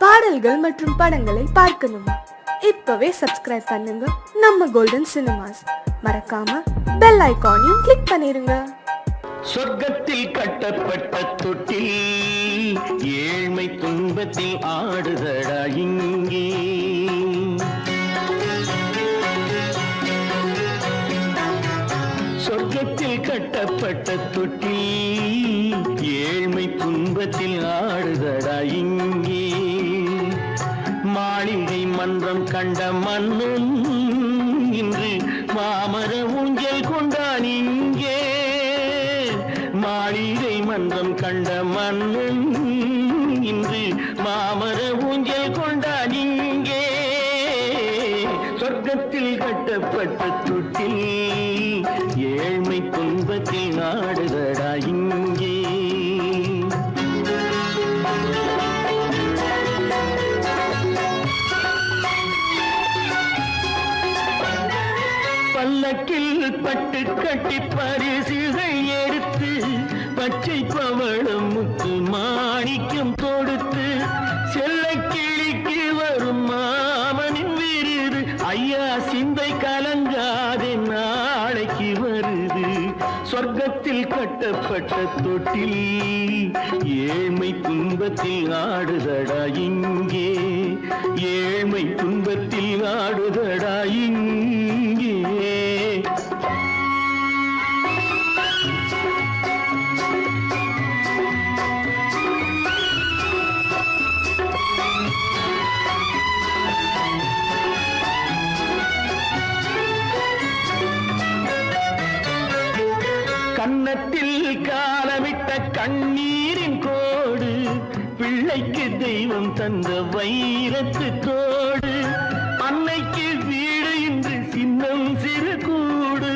பாடல்கள் மற்றும் படங்களை பார்க்கணுமா? இப்பவே சப்ஸ்கிரைப் பண்ணுங்க நம்ம கோல்டன் சினிமாஸ். மறக்காம பெல் ஐகானையும் கிளிக் பண்ணிருங்க. சொர்க்கத்தில் கட்டப்பட்ட தொட்டில் ஏழ்மை துன்பத்தில் ஆடுதடா இங்கே. சொர்க்கத்தில் கட்டப்பட்ட தொட்டில் ஏழ்மை துன்பத்தில் ஆடுதடா இங்கே. மாளிகை மன்றம் கண்ட மன்னன் இன்று மாமர ஊஞ்சல் கொண்டான் இங்கே. மாளிகை மன்றம் கண்ட மன்னன் இன்று மாமர ஊஞ்சல் கொண்டான் இங்கே. சொர்க்கத்தில் கட்டப்பட்ட தொட்டில் ஏழ்மை துன்பத்தில் ஆடுதடா இங்கே. பல்லக்கில் பட்டு கட்டி பரிசுகள் எடுத்து பச்சை பவளம் முத்து மாணிக்கம் கொடுத்து செல்ல கிளிக்கு வரும் மாமனின் விருது. ஐயா சிந்தை கலங்காதே நாளைக்கு வருது. சொர்க்கத்தில் கட்டப்பட்ட தொட்டில் ஏழ்மை துன்பத்தில் ஆடுதடா இங்கே. ஏழ்மை துன்பத்தில் ஆடுதடா இங்கே. கன்னத்தில் காலமிட்ட கண்ணீரின் கோடு பிள்ளைக்கு தெய்வம் தந்த வைரத்து தோடு. அன்னைக்கு வீடு இன்று சின்னம் சிறு கூடு.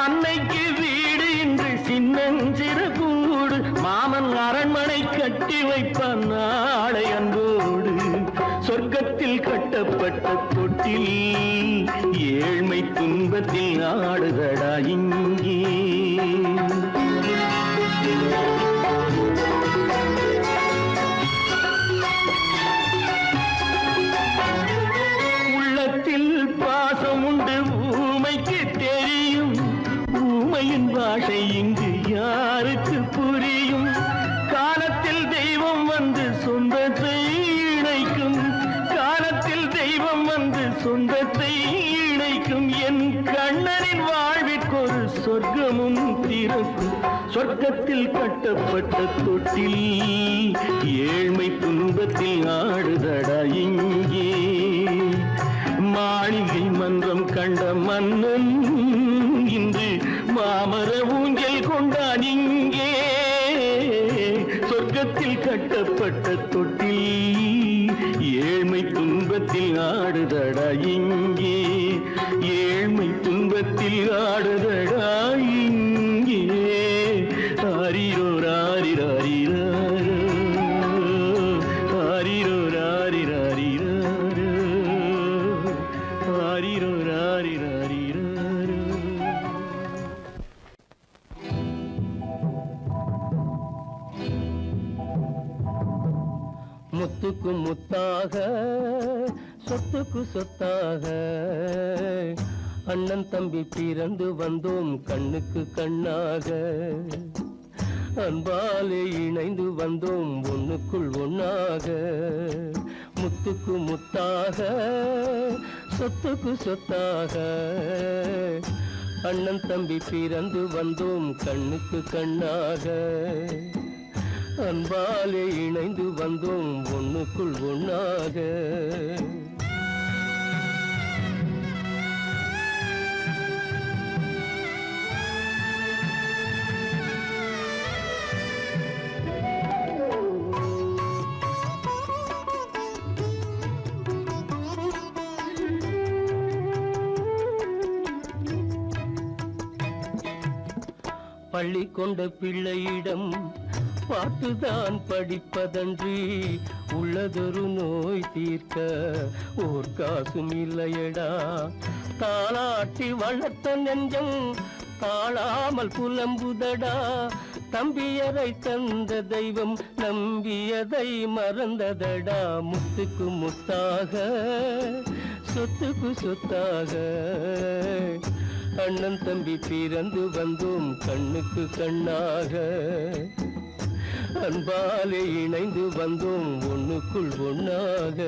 அன்னைக்கு வீடு இன்று சின்னம் சிறு கூடு. மாமன் அரண்மனை கட்டி வைப்பான் நாளை அன்போடு. சொர்க்கத்தில் கட்டப்பட்ட தொட்டில் ஏழ்மை துன்பத்தில் ஆடுதடா இங்கே. உள்ளத்தில் பாசம் உண்டு ஊமைக்கு தெரியும். ஊமையின் பாஷை இங்கு யாருக்கு புரியும்? காலத்தில் தெய்வம் வந்து சொந்தத்தை இணைக்கும். காலத்தில் தெய்வம் வந்து சொந்தத்தை இணைக்கும். என் கண்ணனின் வாழ்விற்கொரு சொர்க்கமும் திறக்கும். சொர்க்கத்தில் கட்டப்பட்ட தொட்டில் ஏழ்மை துன்பத்தில் ஆடுதடா இங்கே. மாளிகை மன்றம் கண்ட மன்னன் இன்று மாமர ஊஞ்சல் கொண்டான் இங்கே. சொர்க்கத்தில் கட்டப்பட்ட தொட்டில் ஏழ்மை துன்பத்தில் ஆடுதடா இங்கே. ஏழ்மை துன்பத்தில் ஆடுதடா இங்கே. ஆரிரோ ராரிராரிரோ ஆரிரோ ராரிராரிரோ ஆரிரோ ராரிராரிரோ. முத்துக்கு முத்தாக சொத்துக்கு சொத்தாக அண்ணன் தம்பி பிறந்து வந்தோம் கண்ணுக்கு கண்ணாக. அன்பாலே இணைந்து வந்தோம் ஒண்ணுக்குள் ஒண்ணாக. முத்துக்கு முத்தாக சொத்துக்கு சொத்தாக அண்ணன் தம்பி பிறந்து வந்தோம் கண்ணுக்கு கண்ணாக. அன்பாலே இணைந்து வந்தோம் ஒண்ணுக்குள் ஒண்ணாக. பள்ளி கொண்ட பிள்ளையிடம் பார்த்துதான் படிப்பதன்றி உள்ளதொரு நோய் தீர்க்க ஓர் காசும் இல்லையடா. தாளாட்டி வளர்த்த நெஞ்சம் தாழாமல் புலம்புதடா. தம்பியரை தந்த தெய்வம் நம்பியதை மறந்ததடா. முத்துக்கு முத்தாக சொத்துக்கு சொத்தாக அண்ணன் தம்பி பிறந்து வந்தோம் கண்ணுக்கு கண்ணாக. அன்பாலே இணைந்து வந்தோம் ஒண்ணுக்குள் ஒண்ணாக.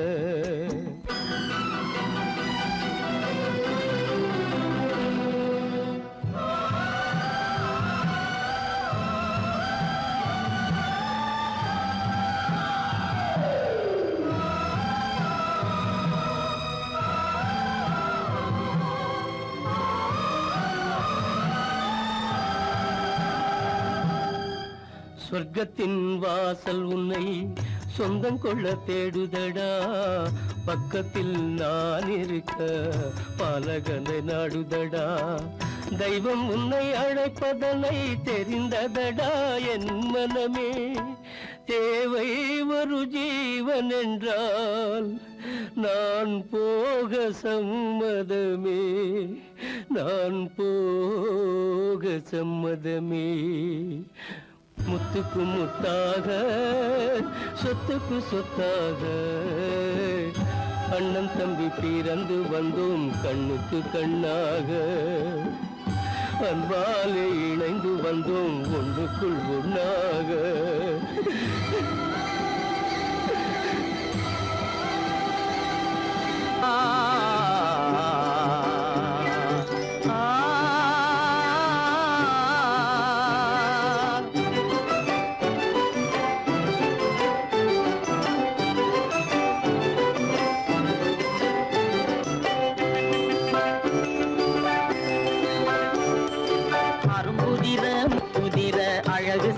சொர்க்கத்தின் வாசல் உன்னை சொந்தம் கொள்ள தேடுதடா. பக்கத்தில் நான் இருக்க பாலகனை நாடுதடா. தெய்வம் உன்னை அழைப்பதனை தெரிந்ததடா என் மனமே. தேவை ஒரு ஜீவன் என்றால் நான் போக சம்மதமே. நான் போக சம்மதமே. முத்துக்கு முத்தாக சொத்துக்கு சொத்தாக அண்ணன் தம்பி பிறந்து வந்தோம் கண்ணுக்கு கண்ணாக. அன்பாலே இணைந்து வந்தோம் ஒன்றுக்குள் ஒண்ணாக.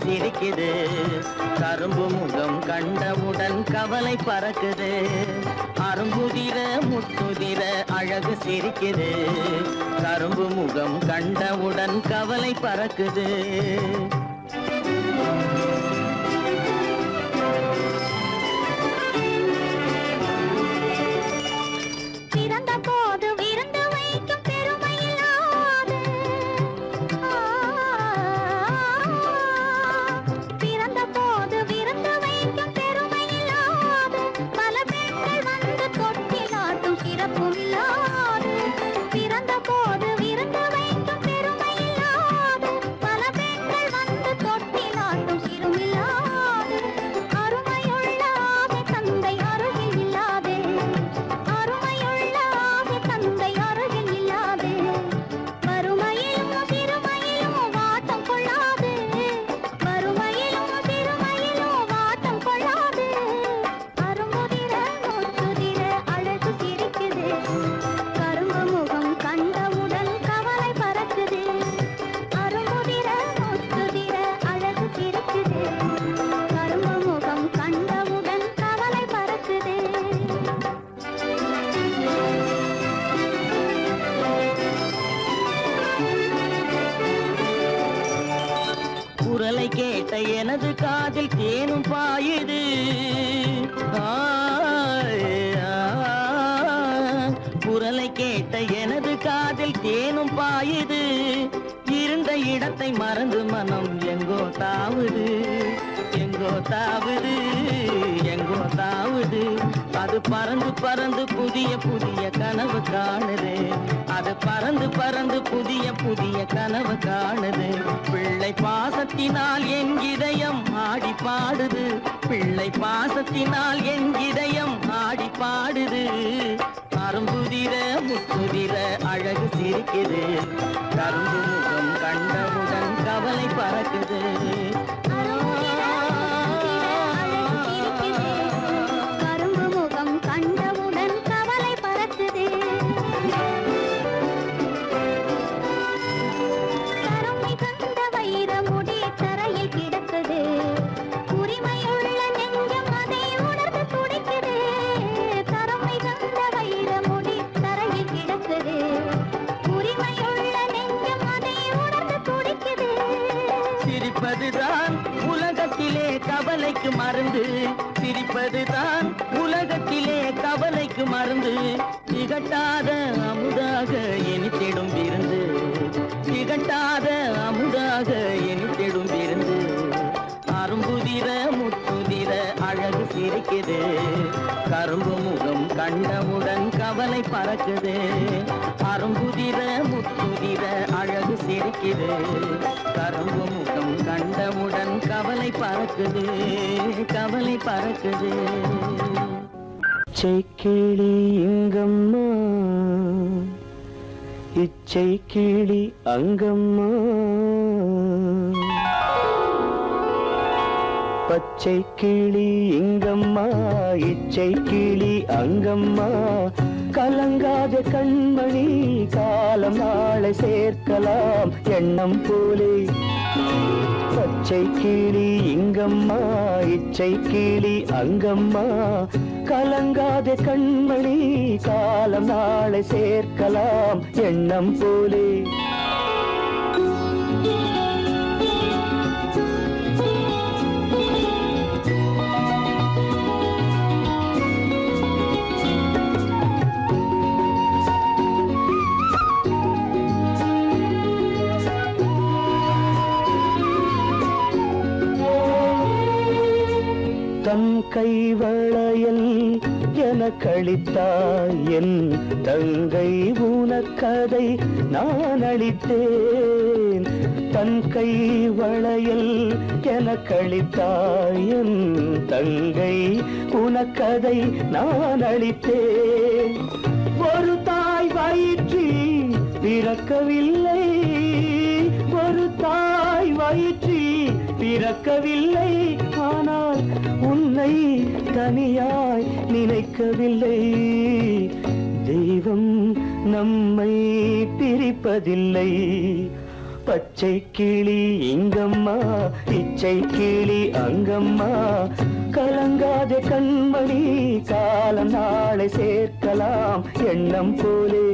சிரிக்குது கரும்பு முகம் கண்டவுடன் கவலை பறக்குது. அரும்புதிர முத்துதிர அழகு சிரிக்குது கரும்பு முகம் கண்டவுடன் கவலை பறக்குது. குரலை கேட்ட எனது காதில் தேனும் பாயுது. குரலை கேட்ட எனது காதில் தேனும் பாயுது. இருந்த இடத்தை மறந்து மனம் எங்கோ தாவுது எங்கோ தாவுது எங்கோ தாவுது. அது பறந்து பறந்து புதிய புதிய கனவு காணுது. அது பறந்து பறந்து புதிய புதிய கனவு காணுது. பிள்ளை பாசத்தினால் என் இதயம் ஆடி பாடுது. பிள்ளை பாசத்தினால் என் இதயம் ஆடி பாடுது. அரும்புதிர முத்துதிர அழகு சிரிக்குது கரும்பு முகம் கண்டவுடன் கவலை பறக்குது. கரும்பு முகம் கண்டவுடன் கவலை பறக்குது. கருமை கண்ட வைரமுடி தரையில் கிடக்குது. உரிமையுள்ள நெஞ்சம் அதை உணர்ந்து துடிக்குது. கருமை கண்ட வைரமுடி தரையில் கிடக்குது. உரிமையுள்ள நெஞ்சம் அதை உணர்ந்து துடிக்குது. சிரிப்பதுதான் உலகத்திலே கவலைக்கு மருந்து. சிரிப்பதுதான் உலகத்திலே கவலைக்கு மருந்து. திகட்டாத அமுதாக இனித்திடும் விருந்து. திகட்டாத அமுதாக இனித்திடும் விருந்து. அரும்புதிர முத்துதிர அழகு சிரிக்குது கரும்பு முகம் கண்டவுடன் கவலை பறக்குது அரும்புதிர முத்துதிர அழகு சிரிக்குது கரும்பு முகம் கண்டவுடன் கவலை பறக்குது கவலை பறக்குது இச்சை கிளி இங்கம்மா இச்சை கிளி அங்கம்மா பச்சை கிளி இங்கம்மா இச்சை கிளி அங்கம்மா கலங்காத கண்மணி காலம் நாளை சேர்க்கலாம் எண்ணம் போலே பச்சை கிளி இங்கம்மா இச்சை கிளி அங்கம்மா கலங்காத கண்மணி காலம் நாளை சேர்க்கலாம் எண்ணம் போலே தன் கைவளையல் எனக்களித்தாய் என் தங்கை உனக்கதை நான் அளித்தேன் தன் கைவளையல் எனக்களித்தாய் என் தங்கை உனக்கதை நான் அளித்தேன் ஒரு தாய் வயிற்றில் பிறக்கவில்லை ஒரு தாய் வயிற்றில் பிறக்கவில்லை ஆனால் உன்னை தனியாய் நினைக்கவில்லை தெய்வம் நம்மை பிரிப்பதில்லை பச்சை கிளி இங்கம்மா இச்சை கிளி அங்கம்மா கலங்காத கண்மணி காலம் நாளை சேர்க்கலாம் எண்ணம் போலே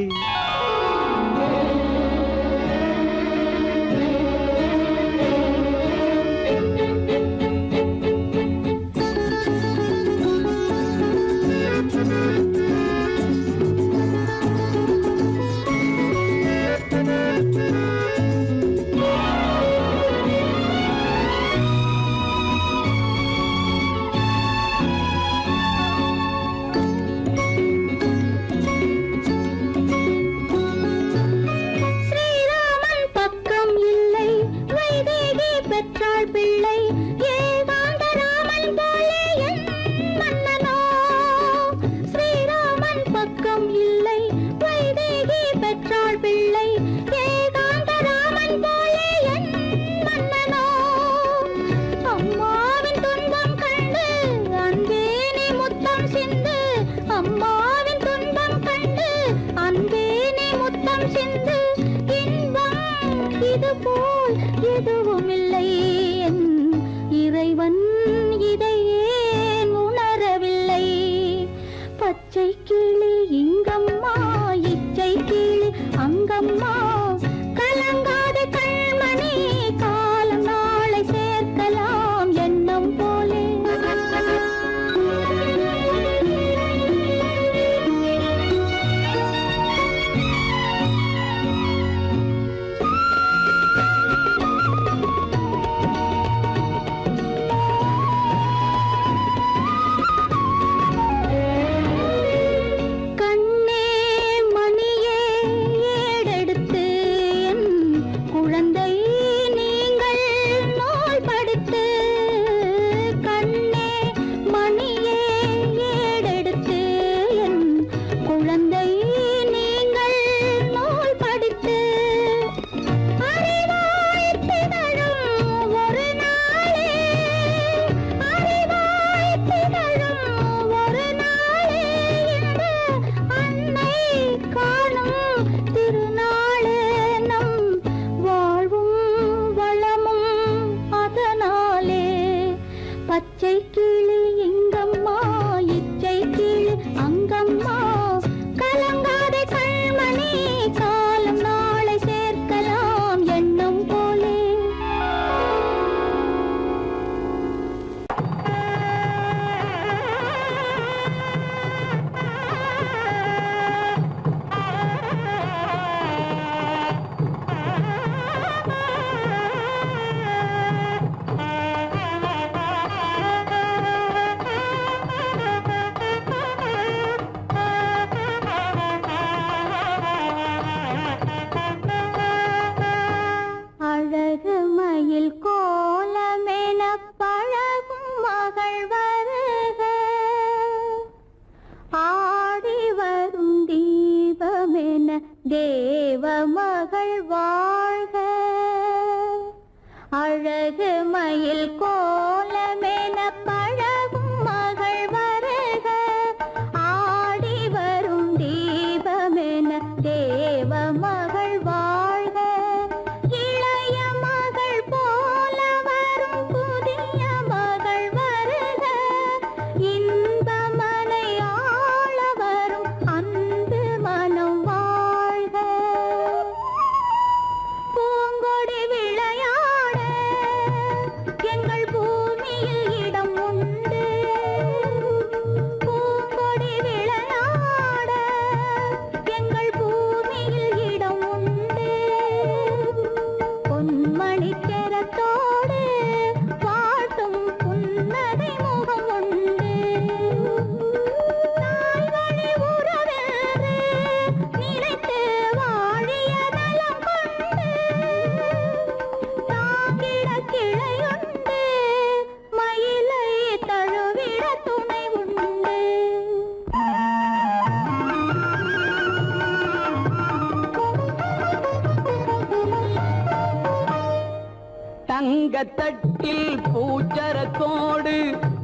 தங்கத்தட்டில் பூச்சரத்தோடு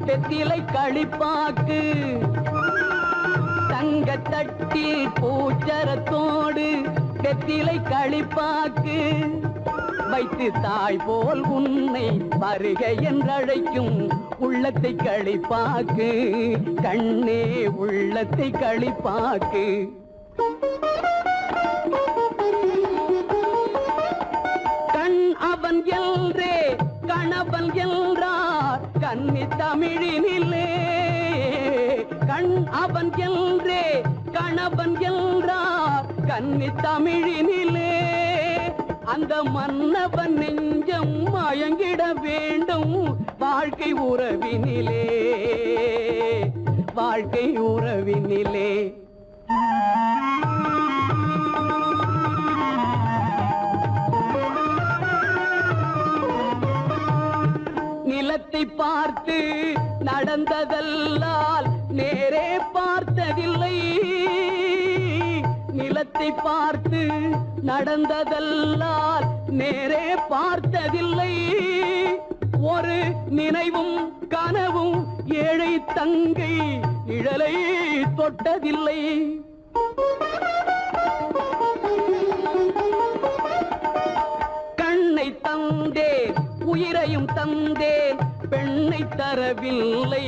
வெத்திலை களிப்பாக்கு தங்கத்தட்டில் பூச்சரத்தோடு வெத்திலை களிப்பாக்கு வைத்து தாய் போல் உன்னை வருக என்றழைக்கும் உள்ளத்தை களிப்பாக்கு கண்ணே உள்ளத்தை களிப்பாக்கு கண் அவன் என்றே கணவன் என்றார் கன்னி தமிழினிலே கண் அவன் என்றே கணவன் என்றார் கன்னி தமிழினிலே அந்த மன்னவன் நெஞ்சம் மயங்கிட வேண்டும் வாழ்க்கை உறவினிலே வாழ்க்கை உறவினிலே நிலத்தை பார்த்து நடந்ததல்லால் நேரே பார்த்ததில்லை நிலத்தை பார்த்து நடந்ததல்லால் நேரே பார்த்ததில்லை ஒரு நினைவும் கனவும் ஏழை தங்கை நிழலை தொட்டதில்லை கண்ணை தந்தேன் உயிரையும் தந்தேன் பெண்ணை தரவில்லை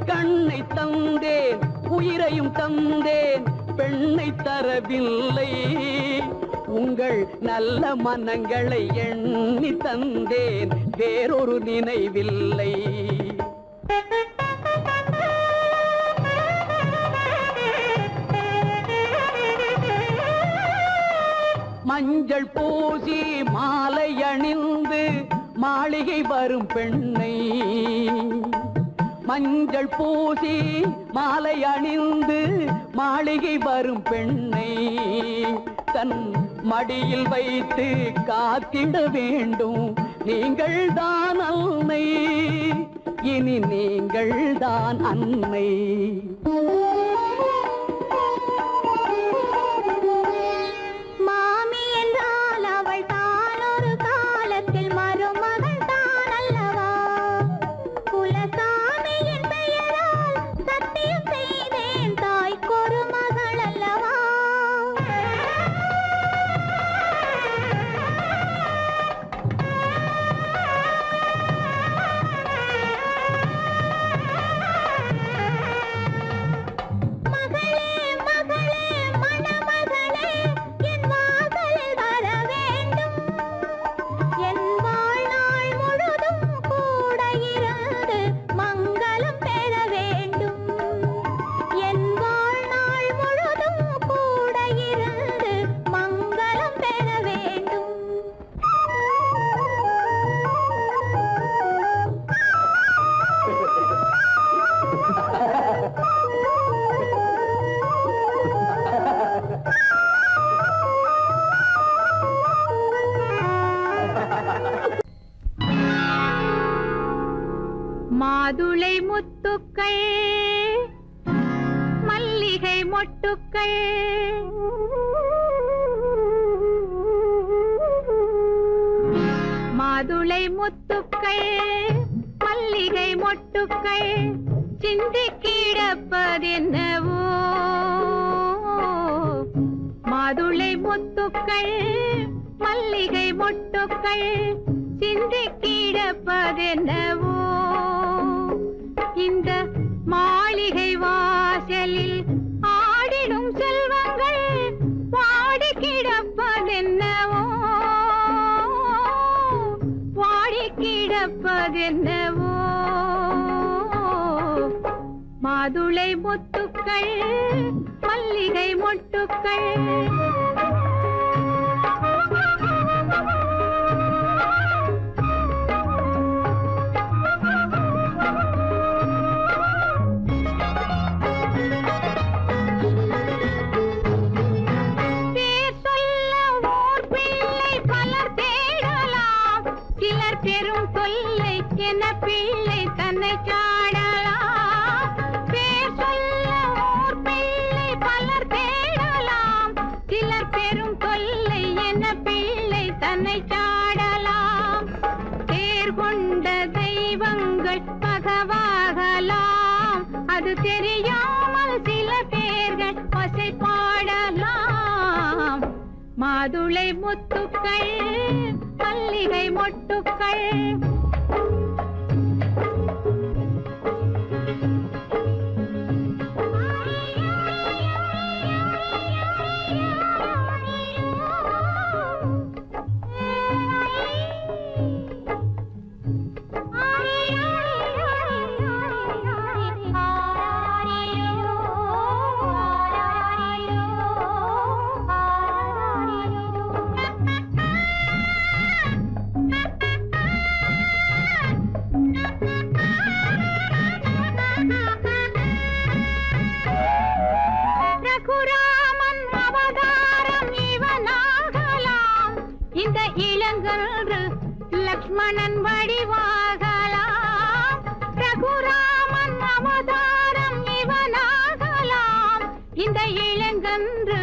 கண்ணை தந்தேன் உயிரையும் தந்தேன் பெண்ணை தரவில்லை உங்கள் நல்ல மனங்களை எண்ணி தந்தேன் வேறொரு நினைவில்லை மஞ்சள் பூசி மாலை அணிந்து மாளிகை வரும் பெண்ணை மஞ்சள் பூசி மாலை அணிந்து மாளிகை வரும் பெண்ணை தன் மடியில் வைத்து காத்திட வேண்டும் நீங்கள் தான் அன்னை இனி நீங்கள் தான் அன்னை மாமி என்றால் அவள் தான் ஒரு காலத்தில் மருமகள் தான் அல்லவா குலசாமியின் பெயரால் சத்தியம் செய்தேன் தாய்க்கொரு மகள் அல்லவா மகளே மகளே மணமகளே என் வாசலில் வர வேண்டும் என் வாழ்நாள் முழுதும் கூட இருந்து மங்களம் பெற வேண்டும் என் வாழ்நாள் முழுதும் கூட இருந்து மங்களம் பெற வேண்டும் மாதுளை முத்துக்கள் மல்லிகை மொட்டுக்கள் மாதுளை முத்துக்கள் மல்லிகை மொட்டுக்கள் சிந்தி கிடப்பதென்னவோ மாதுளை முத்துக்கள் மல்லிகை மொட்டுக்கள் சிந்தி கிடப்பதென்னவோ இந்த மாளிகை வாசலில் ஆடிடும் செல்வங்கள் பாடி கிடப்பதென்னவோ பாடி கிடப்பதென்னவோ மாதுளை முத்துக்கள் மல்லிகை மொட்டுக்கள் பெரும் தொல்லை என பிள்ளை தன்னை சாடலாம் பேர் சொல்ல ஓர் பிள்ளை பலர் தேடலாம் சிலர் பெரும் தொல்லை என பிள்ளை தன்னை சாடலாம் முத்துக்கள் பகவாகலாம். அது தெரியாமல் சில பேர்கள் பசை பாடலாம். மாதுளை முத்துக்கள் மல்லிகை மொட்டுக்கள் ரகுராமன் அவதாரம் இவனாகலாம். இந்த இளங்கன்று லக்ஷ்மணன் வடிவாகலாம். ரகுராமன் அவதாரம் இவனாகலாம். இந்த இளங்கன்று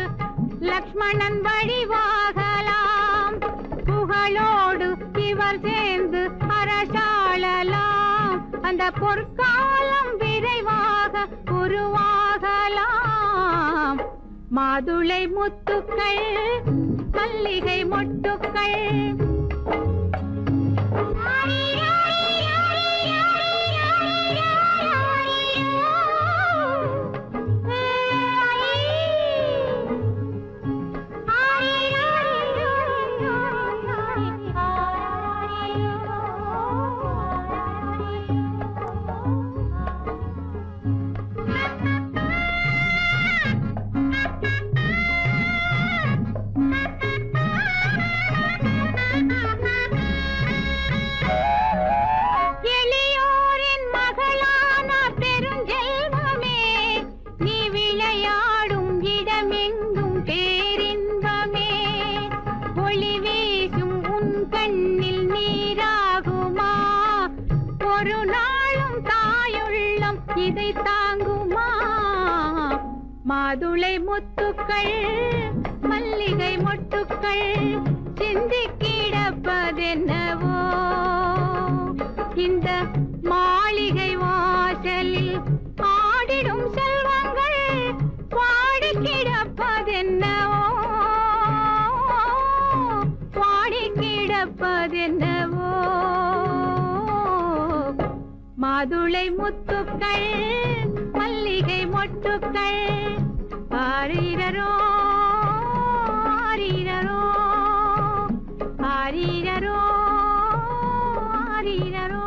லக்ஷ்மணன் வடிவாகலாம். புகழோடு இவர் சேர்ந்து அரசாளலாம். அந்த பொற்காலம் விரைவாக உருவாகலாம். மாதுளை முத்துக்கள் மல்லிகை மொட்டுக்கள் எளியோரின் மகளான பெருஞ்செல்வமே, நீ விளையாடும் இடமெங்கும் பேரின்பமே. ஒளி வீசும் உன் கண்ணில் நீராகுமா? ஒரு நாளும் தாயுள்ளம் இதை தாங்குமா? மாதுளை முத்துக்கள் மல்லிகை மொட்டுக்கள் சிந்தி கிடப்பதென்னவோ? இந்த மாளிகை வாசலில் ஆடிடும் செல்வங்கள் பாடி கிடப்பதென்னவோ? பாடி கிடப்பதென்னவோ? மாதுளை முத்துக்கள் மல்லிகை மொட்டுக்கள் ஆரீரரோ ஆரீரரோ ஆரீரரோ ஆரீரரோ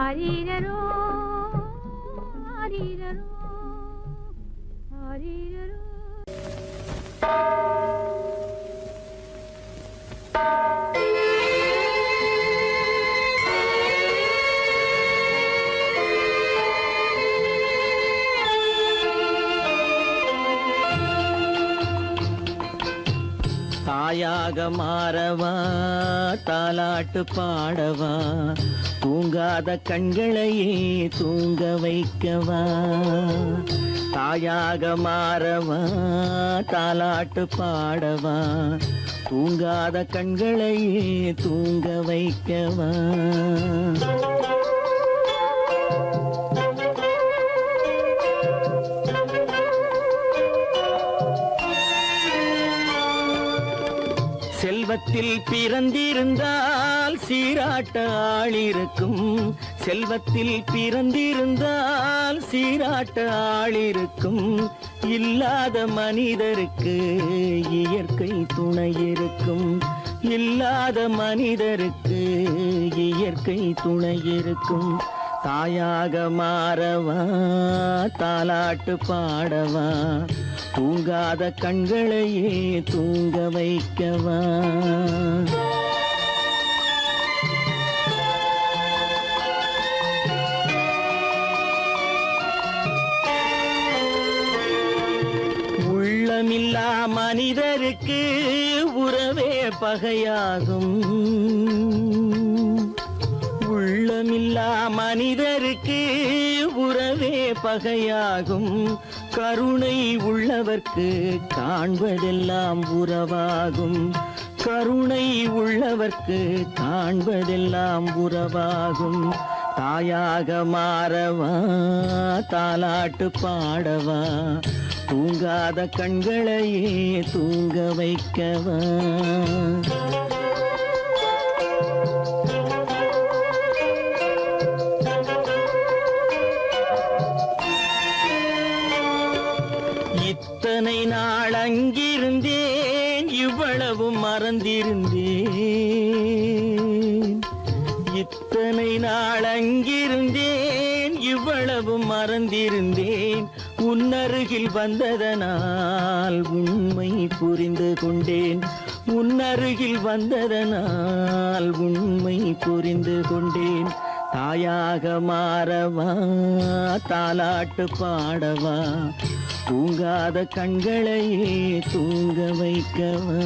ஆரீரரோ ஆரீரரோ ஆரீரரோ. தாயாக மாறவா தாலாட்டு பாடவா, தூங்காத கண்களையே தூங்க வைக்கவா. தாயாக மாறவா தாலாட்டு பாடவா, தூங்காத கண்களையே தூங்க வைக்கவா. செல்வத்தில் பிறந்திருந்தால் சீராட்ட ஆளிருக்கும். செல்வத்தில் பிறந்திருந்தால் சீராட்ட ஆளிருக்கும். இல்லாத மனிதருக்கு இயற்கை துணை இருக்கும். இல்லாத மனிதருக்கு இயற்கை துணை இருக்கும். தாயாக மாறவா தாலாட்டு பாடவா, தூங்காத கண்களையே தூங்க வைக்கவா. உள்ளமில்லா மனிதருக்கு உறவே பகையாகும். உள்ளமில்லா மனிதருக்கு உறவே பகையாகும். கருணை உள்ளவர்க்கு காண்பதெல்லாம் உறவாகும். கருணை உள்ளவர்க்கு காண்பதெல்லாம் உறவாகும். தாயாக மாறவா தாலாட்டு பாடவா தூங்காத கண்களையே தூங்க வைக்கவா. இத்தனை நாள் அங்கிருந்தேன் இவ்வளவு மறந்திருந்தேன். இத்தனை நாள் அங்கிருந்தேன் இவ்வளவு மறந்திருந்தேன். உன்னருகில் வந்ததனால் உண்மை புரிந்து கொண்டேன். உன்னருகில் வந்ததனால் உண்மை புரிந்து கொண்டேன். தாயாக மாறவா தாலாட்டு பாடவா தூங்காத கண்களையே தூங்க வைக்கவா.